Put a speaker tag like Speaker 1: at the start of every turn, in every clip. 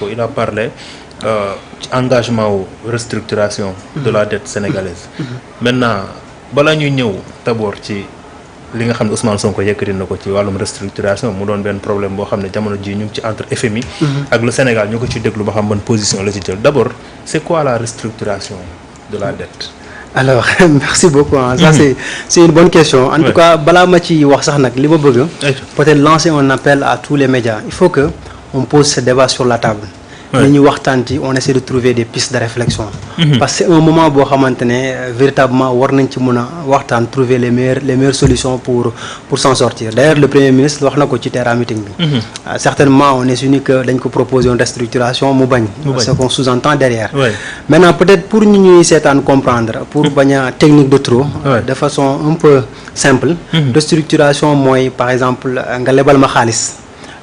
Speaker 1: il a parlé engagement wu restructuration de la dette sénégalaise. Maintenant balaa ñuy ñëw d'abord ci li nga xam ne Ousmane Sonko yëkkati na ko ci wàllum restructuration mu doon benn problème boo xam ne jamono ji ñu ngi ci entre FMI ak le Sénégal ñu ko ci déglu ba xam ban position la ci jël d'abord c'est quoi la restructuration de la dette?
Speaker 2: Alors merci beaucoup ça c'est une bonne question en tout cas balaa ma ci wax sax nag li ma bëgg peut-être lancer un appel à tous les médias il faut que on pose ce débat sur la table ni ñu waxtaan ci on essaie de trouver des pistes de réflexion parce que c'est un moment boo xamante ne véritablement war nañ ci mën a waxtaan trouver les meilleures solutions pour s'en sortir d'ailleurs le premier ministre wax na ko ci Terra Meeting bi certainement on est uni que dañ ko proposer une restructuration mu bañ ce qu'on sous-entend derrière maintenant peut-être pour ñu ñuy seetaan comprendre pour bañ a technique de trop de façon un peu simple restructuration mooy par exemple nga lebal ma xaalis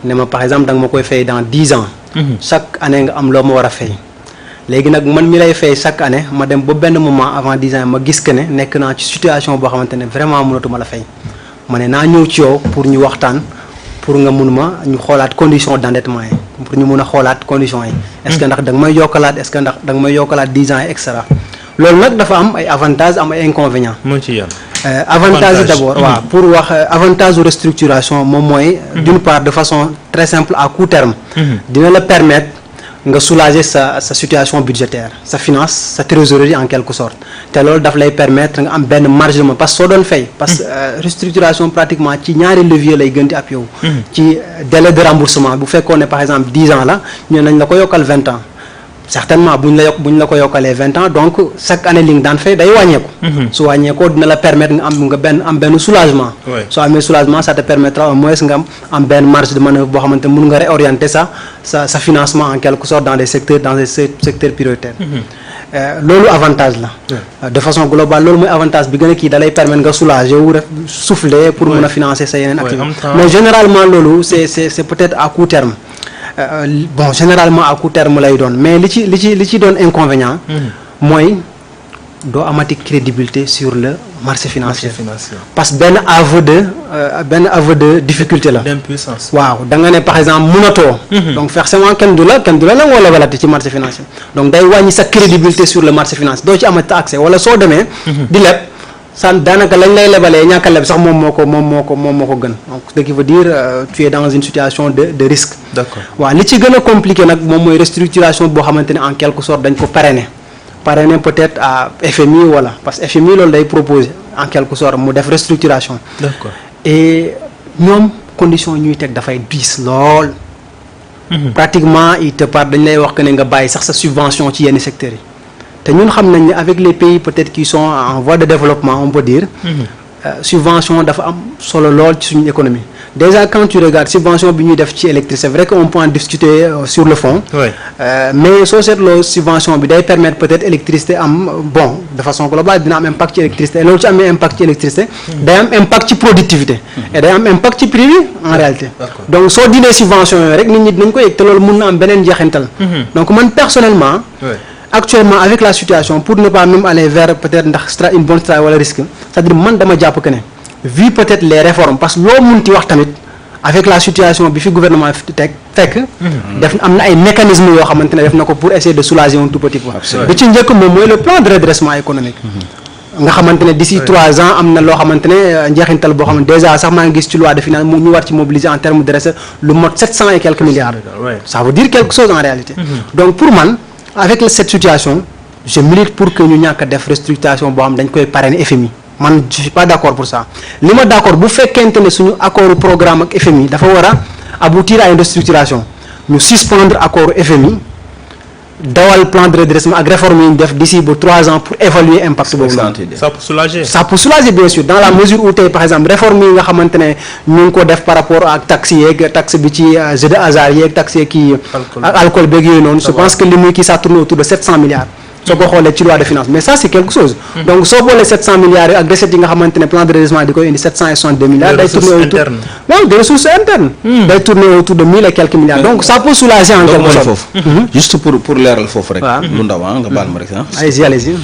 Speaker 2: ne ma par exemple da nga ma koy fay dans 10 ans chaque année nga am loo ma war a fay léegi nag man mi lay fay chaque année ma dem ba benn moment avant 10 ans ma gis que ne nekk naa ci situation boo xamante ne vraiment mënatuma la fay ma ne naa ñëw ci yow pour ñu waxtaan pour nga mun ma ñu xoolaat condition d'endettement yi pour ñu mun a xoolaat conditions yi est-ce que ndax da nga may yokkalaat est-ce que ndax da nga may yokkalaat 10 ans yi et cetera loolu nag dafa am ay avantages am ay inconvénients avantage yi d'abord waaw pour wax avantage de restructuration moom mooy d'une part de façon très simple à court terme dina la permettre nga soulager sa situation budgétaire sa finance sa trésorerie en quelque sorte te loolu daf lay permettre nga am benn marge de manœuvre parce que soo doon fay parce que restructuration pratiquement ci ñaari levier lay gën di appuyé ci délai de remboursement bu fekkoon ne par exemple 10 ans la ñu nañ la ko yokkal 20 ans certainement buñ la ko yokkalee 20 ans donc chaque année li nga daan fay day wàññeeku su wàññeekoo dina la permettre nga am benn soulagement soo amee soulagement ça te permettra au moins nga am benn marge de manœuvre boo xamante mun nga réorienter sa financement en quelque sorte dans des secteurs prioritaires loolu avantage la de façon globale loolu mooy avantage bi gën a kii da lay permettre nga soulager wu souffler pour mun a financer sa yeneen activités mais généralement loolu c'est peut-être à court terme bon généralement à court terme lay doon mais li ci doon inconvénient mooy doo amati crédibilité sur le marché financier parce que benn aveu de difficulté la
Speaker 1: d'impuissance
Speaker 2: waaw da nga ne par exemple mënatoo donc forcément kenn du la nangoo lebalati ci marché financier donc day wàññi sa crédibilité sur le marché financier doo ci amati accès wala soo demee di leb san daanaka lañ lay lebalee ñàkk a leb sax moom moo ko gën donc ce qui veut dire tu es dans une situation de risque
Speaker 1: d'accord
Speaker 2: waaw li ci gën a compliqué nag moom mooy restructuration boo xamante ne en quelque sorte dañ ko parrainer peut-être à FMI wala parce que FMI loolu day proposer en quelque sorte mu def restructuration
Speaker 1: d'accord
Speaker 2: et ñoom conditions ñuy teg dafay diis lool pratiquement il te parle dañ lay wax que ne nga bàyyi sax sa subvention ci yenn secteurs yi te ñun xam nañ ne avec les pays peut-être qui sont en voie de développement on peut dire subvention dafa am solo lool ci suñu économie déjà quand tu regardes subvention bi ñuy def ci électricité c'est vrai qu'on peut en discuter sur le fond mais soo seetloo subvention bi day permettre peut-être électricité am bon de façon globale dina am impact ci électricité loolu ci amee impact ci électricité day am impact ci productivité et day am impact ci prix bi en réalité donc soo dindee subvention yooyu rek nit ñi dinañ ko yëg te loolu mun na am beneen njeexintal donc man personnellement actuellement avec la situation pour ne pas même aller vers peut-être ndax une bonne stratégie wala risque c'est-à-dire man dama jàpp que ne vu peut-être les réformes parce que loo munti wax tamit avec la situation bi fi gouvernement fekk def am na ay mécanismes yoo xamante ne def na ko pour essayer de soulager un tout petit peu bi ci njëkk moom mooy le plan de redressement économique nga xamante ne d'ici 3 ans am na loo xamante ne njeexintal boo xam ne déjà sax maa ngi gis ci loi de finances ñu war ci mobiliser en termes de recettes lu mot 700 et quelques milliards ça veut dire quelque chose en réalité donc pour man avec cette situation je milite pour que ñu ñàkk a def restructuration boo xam dañ koy parrainer FMI man je suis pas d'accord pour ça li ma d'accord bu fekkente ne suñu accord programme ak FMI dafa war a aboutir à une restructuration ñu suspendre accord FMI dawal plan de redressement ak réforme yi ñu def d'ici ba 3 ans pour évaluer impact boobu noonu. Ça peut soulager bien sûr dans la mesure où tey par exemple réforme yi nga xamante ne ñu ngi ko def par rapport ak taxe yeeg taxe bi ci jeu de hasard yeeg taxe yeeg kii alcool beeg yooyu noonu je pense que li muy kii ça tourne autour de 700 milliards soo ko xoolee ci loi de finance mais ça c'est quelque chose donc soo boolee 700 milliards yi ak recettes yi nga xamante ne plan de redressement di koy indi 762 milliards day tourner autour non des ressources internes day tourner autour de 1000 et quelques milliards donc ça peut soulager en quelque sorte
Speaker 3: foofu juste pour leeral foofu rek lu ndaw nga baal ma rek
Speaker 2: allez-y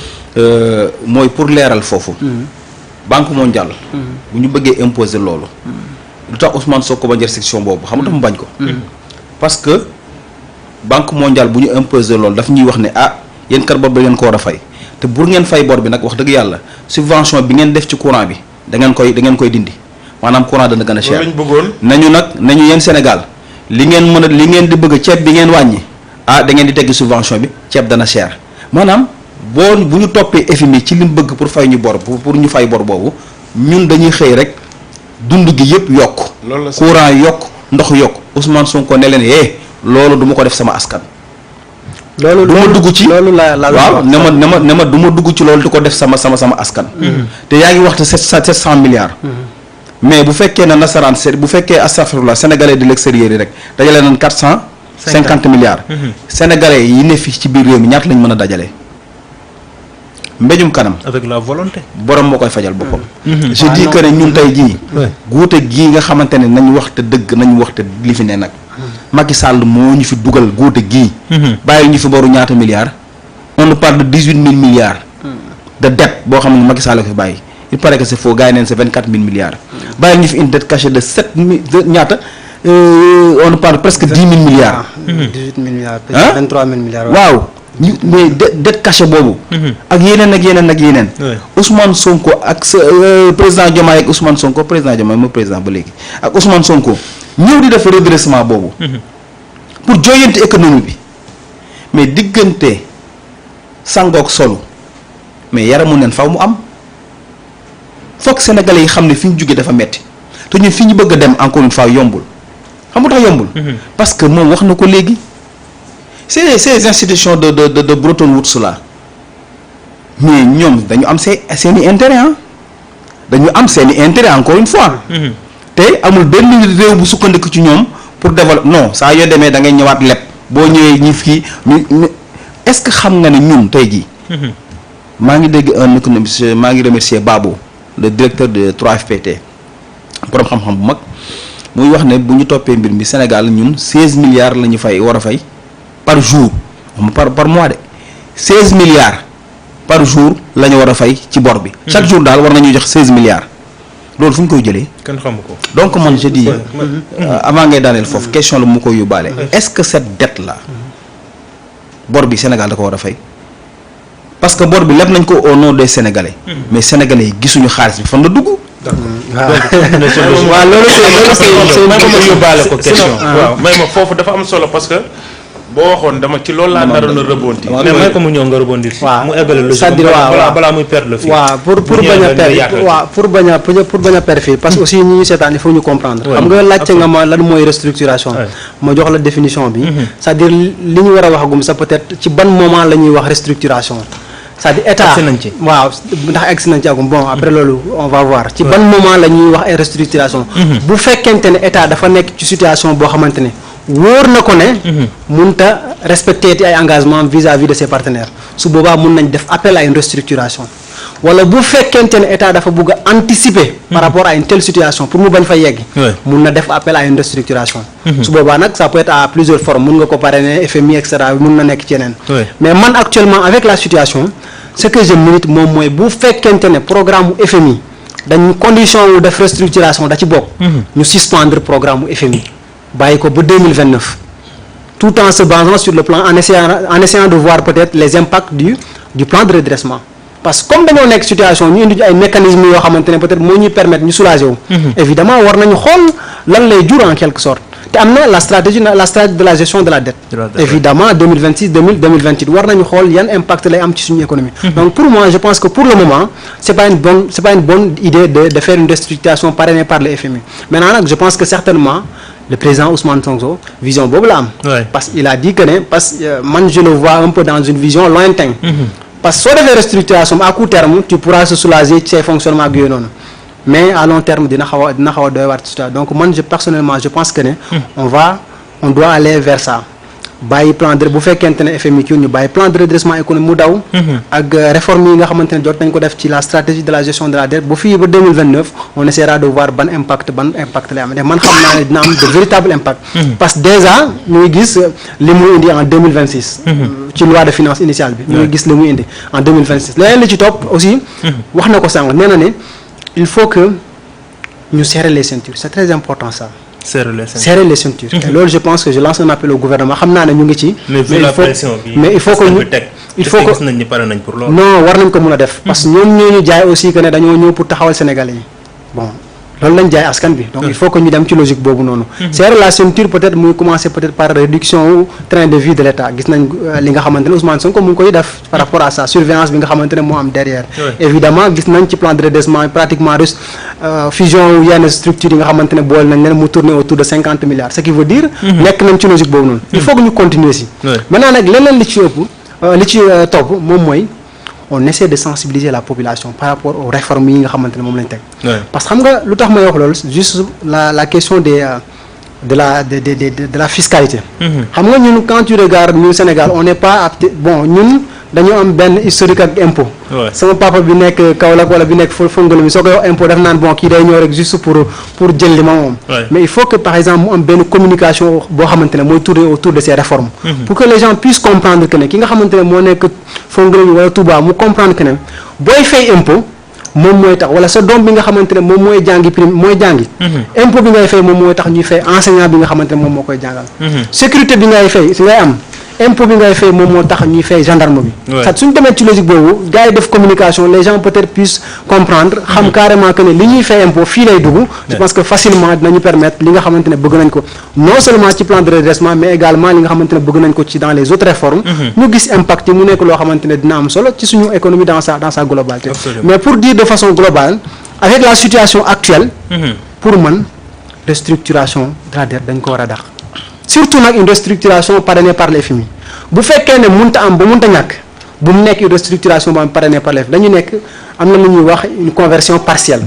Speaker 3: mooy pour leeral foofu banque mondiale bu ñu bëggee imposer loolu lu tax Ousmane Sonko bañ restriction boobu xam nga dafa bañ ko parce que banque mondiale bu ñu imposer loolu daf ñuy wax ne ah yéen kat bor bi ngeen ko war a fay te bu ngeen fay bor bi nag wax dëgg yàlla subvention bi ngeen def ci courant bi da ngeen koy dindi maanaam courant dana gën a cher. nañu yéen Sénégal li ngeen di bëgg ceeb bi ngeen wàññi da ngeen di teggi subvention bi ceeb dana cher maanaam bu ñu toppee FMI ci li mu bëgg pour fay ñu bor pour ñu fay bor boobu ñun dañuy xëy rek dund gi yëpp yokk. courant yokk ndox yokk Ousmane Sonko ne leen loolu du ma ko def sama askan.
Speaker 2: loolu
Speaker 3: du ma dugg ci
Speaker 2: loolu la
Speaker 3: waaw ne ma du ma dugg ci loolu di ko def sama askan. te yaa ngi waxte 700 milliards. mais bu fekkee ne nasaraan bu fekkee astafirullah sénégalais de l'extérieur yi rek dajale nañ 450 milliards. sénégalais yi ne fii ci biir réew mi ñaata lañ mën a dajale. mbéjum kanam.
Speaker 1: avec la volonté.
Speaker 3: borom moo koy fajal boppam. je dis que ne ñun tey jii. guute gii nga xamante ne nañu wax te dëgg nañu wax te li fi ne nag. Macky Sall moo ñu fi dugal guute gii. bàyyi ñu fi boru ñaata milliards. on nous parle de 18 000 milliards. de dette boo xam ne Macky Sall ko fi bàyyi. il paraît que c'est faux gars yi neen c'est 24 000 milliards. bàyyi ñu fi une dette cachée de 7 ñaata. on nous parle presque 10 000 milliards.
Speaker 2: 18 000 milliards. 23 000 milliards.
Speaker 3: waaw mais dette cachée boobu. ak yeneen. Ousmane Sonko ak président Diomaye ak Ousmane Sonko président Diomaye mooy président ba léegi ak Ousmane Sonko ñëw di def redressement boobu. pour jooyante économie bi mais diggante sangook solu mais yaramu neen faw mu am foog sénégalais yi xam ne fi ñu jógee dafa metti te ñun fi ñu bëgg a dem encore une fois yombul xam nga tax yombul. parce que moom wax na ko léegi. ces institutions de Bretton Woods là mais ñoom dañu am seeni intérêt dañu am seeni intérêt encore une fois. te amul benn réew bu sukkandiku ci ñoom pour développer non saa yoo demee da ngay ñëwaat leb boo ñëwee ñi fii est-ce que xam nga ne ñun tey jii. maa ngi dégg un économiste maa ngi remercier Babou le directeur de 3FPT borom xam-xam bu mag muy wax ne bu ñu toppee mbir mi Sénégal ñun 16 milliards la ñu war a fay. par jour par mois de 16 milliards par jour la ñu war a fay ci bor bi. chaque jour daal war nañu jox 16 milliards loolu fu ñu koy jëlee.
Speaker 1: kenn xamu ko.
Speaker 3: donc man je dis avant ngay daaneel foofu question la mu koy yóbbaale. est-ce que cette dette là bor bi Sénégal da ko war a fay parce que bor bi leb nañ ko au nom des Sénégalais. mais Sénégalais yi gisuñu xaalis bi fan la dugg.
Speaker 2: waaw loolu c'est
Speaker 1: may yóbbaale ko question. waaw may ma foofu dafa am solo parce que. boo waxoon dama ci loolu laa naroon a rebondir. mais may ko mu ñëw nga rebondir.
Speaker 2: waaw
Speaker 1: mu eggale logique
Speaker 2: c'est-à-dire
Speaker 1: balaa muy perdre le fil.
Speaker 2: waaw pour bañ a perdre fil parce que aussi ñi ñu seetaan il faut ñu comprendre. xam nga laajte nga ma lan mooy restructuration. ma jox la définition bi. c'est-à-dire li ñu war a waxagum sa peut-être ci ban moment la ñuy wax restructuration. c'est-à-dire état waaw ndax egsi nañ ci agum bon après loolu on va voir ci ban moment la ñuy wax ay restructuration. bu fekkente ne état dafa nekk ci situation boo xamante ne. wóor na ko ne. mënta respecter ay engagements vis-à-vis de ses partenaires su boobaa mun nañ def appel à une restructuration wala bu fekkente ne état dafa bëgg a anticiper. par rapport à une telle situation pour mu bañ fa yegg. mun na def appel à une restructuration. su boobaa nag ça peut être à plusieurs formes mun nga ko parrainer FMI et cetera mun na nekk ci yeneen. mais man actuellement avec la situation ce que je milite moom mooy bu fekkente ne programme mu FMI dañ condition wu def restructuration da ci bokk. ñu suspendre programme mu FMI. bàyyi ko ba 2029 tout en se basant sur le plan en essayant de voir peut-être les impacts du plan de redressement parce que comme dañoo nekk situation ñu indi ay mécanismes yoo xamante ne peut-être moo ñuy permettre ñu soulager wu. évidemment war nañu xool lan lay jur en quelque sorte te am na la stratégie de la gestion de la dette. évidemment 2026 2028 war nañu xool yan impact lay am ci suñu économie. donc pour moi je pense que pour le moment c'est pas une bonne idée de faire une restructuration parrainée par le FMI maintenant nag je pense que certainement. le président Ousmane Sonko vision boobu la am. parce qu'il a dit que ne man je le vois un peu dans une vision lointaine. parce que soo defee restructuration à court terme tu pourras se soulager ci say fonctionnement ak yooyu noonu mais à long terme dina xaw a doy waar situation donc man personnellement je pense que ne. on doit aller vers ça. bàyyi plan de bu fekkente ne FMI ñu bàyyi plan de redressement économique mu daw. ak réforme yi nga xamante ne jot nañ ko def ci la stratégie de la gestion de la dette bu fii ba 2029 on essaiera de voir ban impact lay am man xam naa ne dina am de véritable impact. parce que déjà ñu ngi gis li muy indi en 2026. ci loi de finances initiale bi. ñu ngi gis li muy indi en 2026 leneen li ci topp aussi. wax na ko sànq nee na ne il faut que ñu serrer les ceintures c'est très important ça. serrer les ceintures. Et loolu je pense que je lance un appel au gouvernement xam naa ne ñu ngi ci.
Speaker 1: mais vu la pression bi
Speaker 2: mais il faut que
Speaker 1: gis nañ ni pare nañ pour loolu.
Speaker 2: non war nañ ko mën a def. parce que ñoom ñoo ñu jaay aussi que ne dañoo ñëw pour taxawal Sénégalais yi bon loolu lañ jaay askan bi donc il faut que ñu dem ci logique boobu noonu. serrer la ceinture peut-être muy commencer peut-être par réduction train de vie de l'État gis nañ li nga xamante ne Ousmane Sonko mu ngi koy def par rapport à ça surveillance bi nga xamante ne moo am derrière. évidemment gis nañ ci plan de redressement pratiquement fusion yenn structures yi nga xamante ne boole nañ leen mu tourner autour de 50 milliards ce qui veut dire. nekk nañ ci logique boobu noonu. il faut que ñu continuer si. maintenant nag leneen li ci ëpp li ci topp moom mooy. on essaie de sensibiliser la population par rapport aux réformes yi nga xamante ne moom lañ teg. parce que xam nga lu tax may wax loolu juste la question de la fiscalité. xam nga ñun quand tu regardes ñun Sénégal on n'est pas apte bon ñun dañoo am benn historique ak impôt. sama papa bi nekk Kaolack wala bi nekk Fongolemi soo koy wax impôt daf naan bon kii day ñëw rek juste pour jël li ma moom. mais il faut que par exemple mu am benn communication boo xamante ne mooy tourner autour de ces réformes. pour que les gens puissent comprendre que ne ki nga xamante ne moo nekk Fongolemi wala Touba mu comprendre que ne booy fay impôt moom mooy tax wala sa doom bi nga xamante ne moom mooy jàngi prime mooy jàngi. impôt bi ngay fay moom mooy tax ñuy fay enseignant bi nga xamante ne moom moo koy jàngal. sécurité bi ngay fay si ngay am. impôt bi ngay fay moom moo tax ñuy fay gendarme bi. sax suñu demee ci logique boobu gars yi def communication les gens peut-être puissent comprendre. xam carrément que ne li ñuy fay impôt fii lay dugg. je pense que facilement dinañu permettre li nga xamante ne bëgg nañ ko non seulement ci plan de redressement mais également li nga xamante ne bëgg nañ ko ci dans les autres réformes. ñu gis impact yi mu nekk loo xamante ne dina am solo ci suñu économie dans sa globalité. mais pour dire de façon globale avec la situation actuelle. pour man restructuration de la dette dañ ko war a dàq. surtout nag une restructuration parrainée par les FMI bu fekkee ne mënta am ba mënta ñàkk bu mu nekk une restructuration ba am parrainée par les FMI dañu nekk am na lu ñuy wax une conversion partielle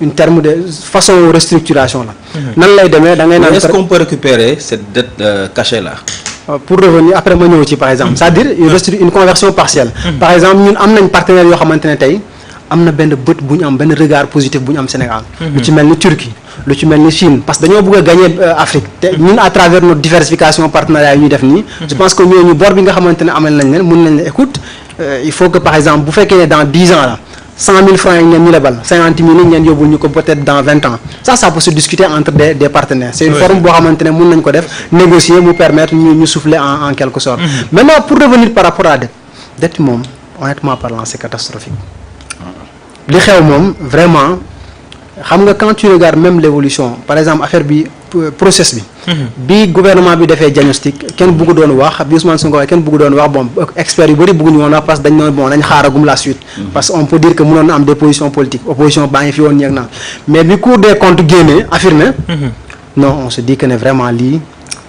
Speaker 2: une terme de façon restructuration la. nan lay demee da ngay naan.
Speaker 3: est-ce qu'on peut récupérer cette dette cachée là.
Speaker 2: pour revenir après ma ñëw ci par exemple c'est-à-dire une conversion partielle. par exemple ñun am nañ partenaires yoo xamante ne tey am na benn bët bu ñu am benn regard positif bu ñu am Sénégal. lu ci mel ni Turquie. lu ci mel ni Chine parce que dañoo bëgg a gagner Afrique te ñun à travers notre diversification partenariat yi ñuy def nii. je pense que ñooñu bor bi nga xamante ne amal nañ leen mën nañ la écoute il faut que par exemple bu fekkee ne dans 10 ans là 100 000 francs yi ngeen ñu lebal 50 000 yi ngeen yóbbul ñu ko peut-être dans 20 ans ça peut se discuter entre des partenaires. c'est une forme boo xamante ne mën nañ ko def négocier mu permettre ñu souffler en quelque sorte. maintenant pour revenir par rapport à dette moom honnêtement parlant c'est catastrophique. li xew moom vraiment. xam nga quand tu regardes même l'évolution par exemple affaire bi process bi. bi gouvernement bi defee diagnostic kenn bëggu doon wax bi Ousmane Sonko kenn bëggu doon wax bon experts yu bëri bëgguñu woon wax parce que dañ ne bon nañ xaaragum la suite. parce que on peut dire que mënoon na am des positions politiques opposition baa ngi fi woon ñeeg naa mais bi Cour des comptes génnee affirmé. non on se dit que ne vraiment lii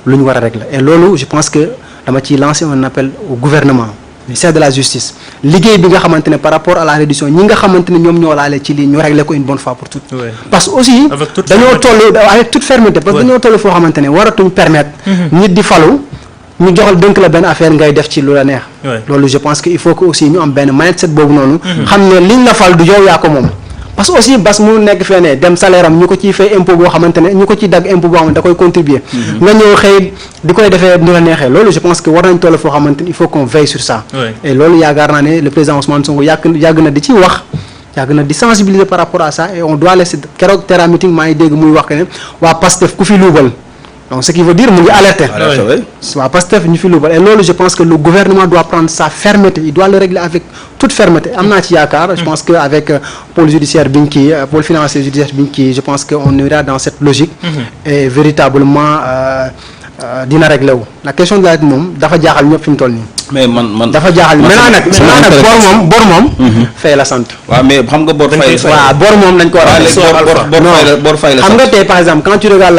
Speaker 2: lu ñu war a régler et loolu je pense que dama ciy lancer un appel au gouvernement. ministère de la justice liggéey bi nga xamante ne par rapport à la réduction ñi nga xamante ne ñoom ñoo laale ci lii ñu régler ko une bonne fois pour toutes. parce que aussi dañoo toll avec toute fermeté parce que dañoo toll foo xamante ne waratuñ permettre. nit di falu ñu joxal dënk la benn affaire ngay def ci lu la neex. loolu je pense que il faut que aussi ñu am benn mindset boobu noonu. xam ne liñ la fal du yow yaa ko moom. parce que aussi bas mu nekk fee ne dem salaire am ñu ko ciy fay impôt boo xamante ne ñu ko ciy dagg impôt boo xamante da koy contribuer. nga ñëw xëy di koy defee nu la neexee loolu je pense que war nañ toll foo xamante ne il faut qu'on veille sur ça. et loolu yaakaar naa ne le président Ousmane Sonko yàgg na di ci wax yàgg na di sensibiliser par rapport à ça et on doit laisser keroog terrain meeting maa ngi dégg muy wax que ne waa Pastef ku fi luubal. donc ce qui veut dire mu ngi alerter. waaw Pastef ñu fi luubal et loolu je pense que le gouvernement doit prendre sa fermeté il doit le régler avec toute fermeté am naa ci yaakaar. je pense que avec pôle judiciaire bi ñu kii pôle financier judiciaire bi ñu kii je pense que on ira dans cette logique. et véritablement dina régler wu. la question de la dette moom dafa jaaxal ñëpp fi mu toll nii.
Speaker 3: mais man
Speaker 2: dafa jaaxal maintenant nag bor moom. fay la sant.
Speaker 3: waaw mais xam nga bor fay.
Speaker 2: waaw bor moom dañ ko war a.
Speaker 3: bor fay la
Speaker 2: xam nga tey par exemple quand tu regardes la